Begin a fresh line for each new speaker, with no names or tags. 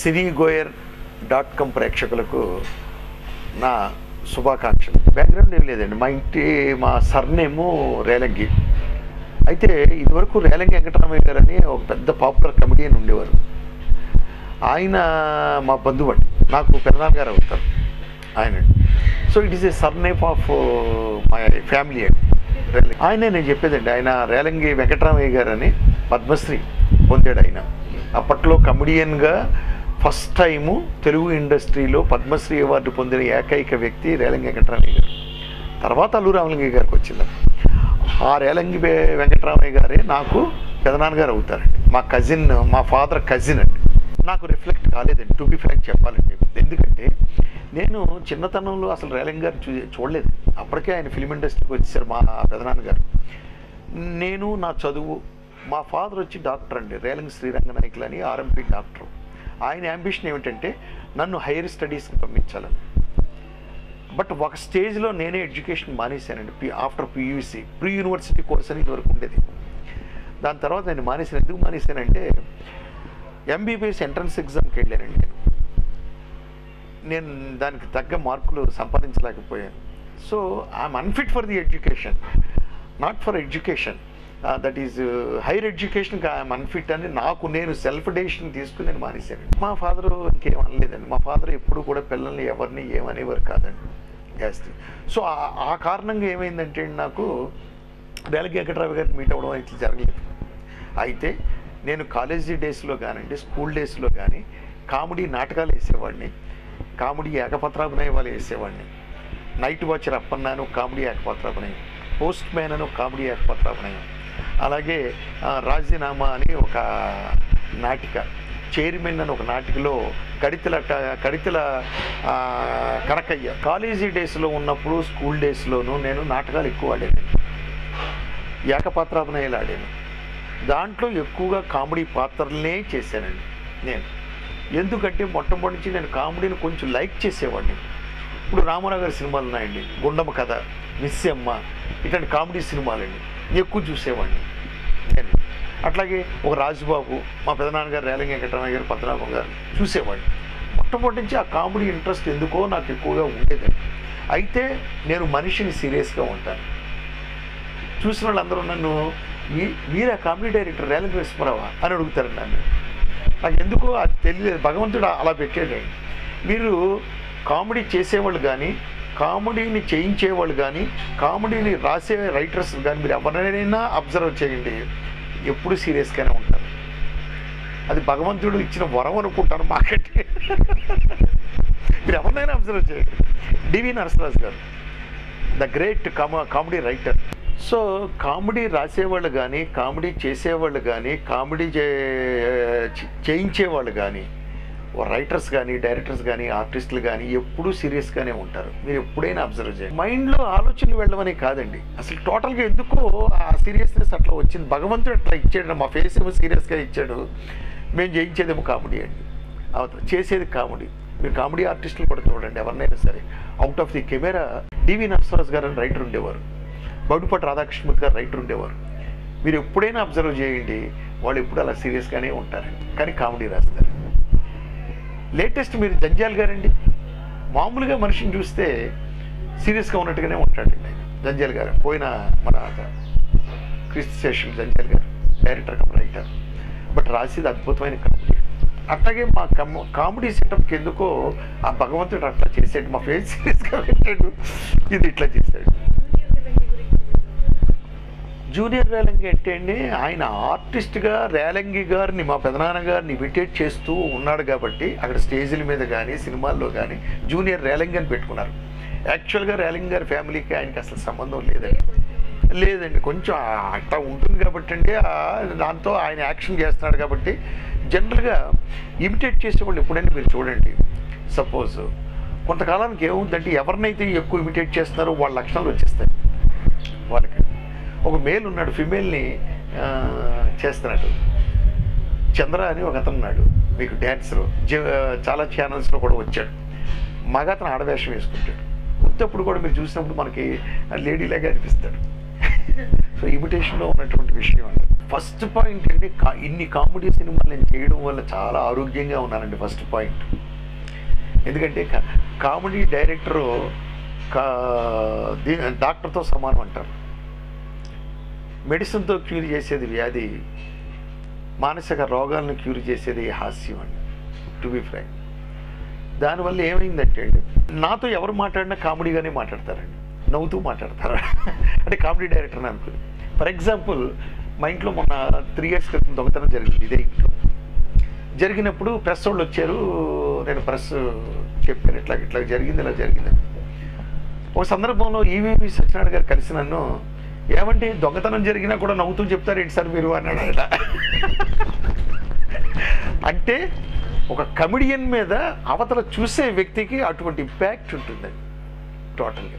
సినీగోయర్.com ప్రేక్షకులకు నా శుభాకాంక్షలు. బ్యాక్గ్రౌండ్ ఏం లేదండి, మా సర్నేము రేలంగి. అయితే ఇదివరకు రేలంగి వెంకటరామయ్య గారు అని ఒక పెద్ద పాపులర్ కమెడియన్ ఉండేవారు. ఆయన మా బంధువు అండి, నాకు పెదనాన్నగారు అవుతారు ఆయన. So it is a surname of my family అండి రేలంగి. ఆయనే నేను చెప్పేదండి, ఆయన రేలంగి వెంకటరామయ్య గారు అని పద్మశ్రీ పొందాడు. ఆయన అప్పట్లో కమెడియన్గా ఫస్ట్ టైము తెలుగు ఇండస్ట్రీలో పద్మశ్రీ అవార్డు పొందిన ఏకైక వ్యక్తి రేలంగి వెంకటరామయ్య గారు. తర్వాత అల్లు రామలింగయ్య గారికి వచ్చింది. ఆ రేలంగి వెంకటరామయ్య గారే నాకు పెదనాన్నగారు అవుతారండి. మా కజిన్, మా ఫాదర్ కజిన్ అండి. నాకు రిఫ్లెక్ట్ కాలేదండి, టు బి ఫ్రాంక్ చెప్పాలండి. ఎందుకంటే నేను చిన్నతనంలో అసలు రేలంగి గారు చూడలేదు. అప్పటికే ఆయన ఫిలిం ఇండస్ట్రీకి వచ్చేసారు మా పెదనాన్నగారు. నేను నా చదువు, మా ఫాదర్ వచ్చి డాక్టర్ అండి, రేలంగి శ్రీరంగనాయకులు అని ఆర్ఎంపీ డాక్టర్. ఆయన యాంబిషన్ ఏమిటంటే నన్ను హైయర్ స్టడీస్కి పంపించాలని. బట్ ఒక స్టేజ్లో నేనే ఎడ్యుకేషన్ మానేశానండి. After PUC pre university course అని ఇదివరకు ఉండేది. దాని తర్వాత నేను మానేశాను. ఎందుకు మానేశానంటే ఎంబీబీఎస్ ఎంట్రన్స్ ఎగ్జామ్కి వెళ్ళానండి. నేను దానికి తగ్గ మార్కులు సంపాదించలేకపోయాను. So I'm unfit for the education, not for education, that is higher ఎడ్యుకేషన్కి ఐఎమ్ అన్ఫిట్ అని నేను సెల్ఫ్ డెసిషన్ తీసుకుని నేను మానేశాను. మా ఫాదరు ఇంకేం అనలేదండి. మా ఫాదర్ ఎప్పుడు కూడా పిల్లల్ని ఎవరిని ఏమనేవారు కాదండి జాస్తి. సో ఆ కారణంగా ఏమైందంటే నాకు రేలంగి వెంకటరామయ్య గారిని మీట్ అవ్వడం ఇట్లా జరగలేదు. అయితే నేను కాలేజీ డేస్లో కానివ్వండి, స్కూల్ డేస్లో కానీ కామెడీ నాటకాలు వేసేవాడిని, కామెడీ ఏకపత్రాభినయాలు వేసేవాడిని. నైట్ వాచర్ అప్పన్నాను కామెడీ ఏకపత్రాభినయం, పోస్ట్ మ్యాన్ అని ఒక కామెడీ ఏకపత్రాభినయం, అలాగే రాజీనామా అని ఒక నాటిక, చైర్మన్ అని ఒక నాటికలో కడితల కనకయ్య. కాలేజీ డేస్లో ఉన్నప్పుడు, స్కూల్ డేస్లోనూ నేను నాటకాలు ఎక్కువ ఆడాను, ఏకపాత్రాభినయాలు ఆడాను. దాంట్లో ఎక్కువగా కామెడీ పాత్రలనే చేశానండి నేను. ఎందుకంటే మొట్టమొదటి నుంచి నేను కామెడీని కొంచెం లైక్ చేసేవాడిని. ఇప్పుడు రామారావు గారి సినిమాలు ఉన్నాయండి, గుండమ్మ కథ, మిస్ అమ్మ, ఇట్లాంటి కామెడీ సినిమాలండి ఎక్కువ చూసేవాడిని నేను. అట్లాగే ఒక రాజుబాబు, మా పెదనాన్నగారు రేలంగి వెంకటరామయ్య గారు, పద్మనాభం గారు చూసేవాడిని. మొట్టమొదటి నుంచి ఆ కామెడీ ఇంట్రెస్ట్ ఎందుకో నాకు ఎక్కువగా ఉండేదండి. అయితే నేను మనిషిని సీరియస్గా ఉంటాను. చూసిన వాళ్ళందరూ నన్ను మీరే కామెడీ డైరెక్టర్ రేలంగి నరసింహారావా అని అడుగుతారు నన్ను. నాకు ఎందుకో అది తెలియలేదు, భగవంతుడు అలా పెట్టాడండి. మీరు కామెడీ చేసేవాళ్ళు కానీ, కామెడీని చేయించేవాళ్ళు కానీ, కామెడీని రాసే రైటర్స్ కానీ మీరు ఎవరినైనా అబ్జర్వ్ చేయండి, ఎప్పుడు సీరియస్గానే ఉంటారు. అది భగవంతుడు ఇచ్చిన వరం అనుకుంటాను మాకంటే. మీరు ఎవరినైనా అబ్జర్వ్ చేయండి. డివి నరసరాజు గారు, the great comedy writer. So comedy రాసేవాళ్ళు కానీ, కామెడీ చేసేవాళ్ళు కానీ, కామెడీ చేయించేవాళ్ళు కానీ, రైటర్స్ కానీ, డైరెక్టర్స్ కానీ, ఆర్టిస్టులు కానీ ఎప్పుడూ సీరియస్గానే ఉంటారు. మీరు ఎప్పుడైనా అబ్జర్వ్ చేయండి. మైండ్లో ఆలోచనలు వెళ్ళమని కాదండి, అసలు టోటల్గా ఎందుకో ఆ సీరియస్నెస్ అట్లా వచ్చింది. భగవంతుడు అట్లా ఇచ్చాడు. మా ఫేస్ ఏమో సీరియస్గా ఇచ్చాడు, మేము చేయించేదేమో కామెడీ అండి, చేసేది కామెడీ. మీరు కామెడీ ఆర్టిస్టులు కూడా చూడండి, ఎవరినైనా సరే. అవుట్ ఆఫ్ ది కెమెరా డివి నరసరాజు గారు అని రైటర్ ఉండేవారు, బౌడిపాటి రాధాకృష్ణమూర్తి గారు రైటర్ ఉండేవారు. మీరు ఎప్పుడైనా అబ్జర్వ్ చేయండి, వాళ్ళు ఎప్పుడు అలా సీరియస్గానే ఉంటారండి, కానీ కామెడీ రాస్తారు. లేటెస్ట్ మీరు జంజాల్ గారండి, మామూలుగా మనిషిని చూస్తే సీరియస్గా ఉన్నట్టుగానే ఉంటాడండి ఆయన. జంజాల్ గారు పోయిన మన క్రిస్తు శేషం జంజాల్ గారు, డైరెక్టర్ కమ్ రైటర్, బట్ రాసేది అద్భుతమైన కామెడీ. అట్లాగే మా కామెడీ సెటప్కి ఎందుకో ఆ భగవంతుడు అట్లా చేసాడు, మా ఫేస్ సీరియస్గా పెట్టాడు, ఇది ఇట్లా చేశాడు. జూనియర్ రేలంగి అంటే అండి, ఆయన ఆర్టిస్ట్గా రేలంగి గారిని, మా పెదనాన్న గారిని ఇమిటేట్ చేస్తూ ఉన్నాడు కాబట్టి అక్కడ స్టేజీల మీద కానీ, సినిమాల్లో కానీ జూనియర్ రేలంగి అని పెట్టుకున్నారు. యాక్చువల్గా రేలంగి గారి ఫ్యామిలీకి ఆయనకి అసలు సంబంధం లేదండి. కొంచెం అట్లా ఉంటుంది కాబట్టి అండి, దాంతో ఆయన యాక్షన్ చేస్తున్నాడు కాబట్టి జనరల్గా ఇమిటేట్ చేసేవాళ్ళు ఎప్పుడైనా మీరు చూడండి. సపోజ్ కొంతకాలానికి ఏమవుతుందంటే ఎవరినైతే ఎక్కువ ఇమిటేట్ చేస్తున్నారో వాళ్ళ లక్షణాలు వచ్చేస్తాయి వాళ్ళకి. ఒక మేల్ ఉన్నాడు, ఫిమేల్ని చేస్తున్నాడు, చంద్ర అని ఒక అతను ఉన్నాడు, మీకు డ్యాన్సర్, చాలా ఛానల్స్లో కూడా వచ్చాడు. మగ అతను ఆడవేషం వేసుకుంటాడు. ఉత్తప్పుడు కూడా మీరు చూసినప్పుడు మనకి లేడీలాగా అనిపిస్తాడు. సో ఇమిటేషన్లో ఉన్నటువంటి విషయం అండి. ఫస్ట్ పాయింట్ అండి, ఇన్ని కామెడీ సినిమాలు నేను చేయడం వల్ల చాలా ఆరోగ్యంగా ఉన్నానండి. ఫస్ట్ పాయింట్ ఎందుకంటే కామెడీ డైరెక్టరు డాక్టర్తో సమానం అంటారు. మెడిసిన్తో క్యూర్ చేసేది వ్యాధి, మానసిక రోగాలను క్యూర్ చేసేది హాస్యం అండి, టు బి ఫ్రాంక్. దానివల్ల ఏమైందంటే అండి, నాతో ఎవరు మాట్లాడినా కామెడీగానే మాట్లాడతారండి, నవ్వుతూ మాట్లాడతారు. అంటే కామెడీ డైరెక్టర్ అని అనుకుని. ఫర్ ఎగ్జాంపుల్, మా ఇంట్లో మొన్న 3 years క్రితం దొంగతనం జరిగింది. ఇదే ఇంట్లో జరిగినప్పుడు ప్రెస్ వాళ్ళు వచ్చారు. నేను ప్రెస్ చెప్పాను, ఇట్లా ఇట్లా జరిగింది, ఇలా జరిగిందని. ఒక సందర్భంలో ఈవీవి సత్యనారాయణ గారు కలిసి నన్ను, ఏమంటే దొంగతనం జరిగినా కూడా నవ్వుతూ చెప్తారు ఏంటి సార్ మీరు అన్నాడు ఆయన. అంటే ఒక కమెడియన్ మీద అవతల చూసే వ్యక్తికి అటువంటి ఇంపాక్ట్ ఉంటుందండి టోటల్గా.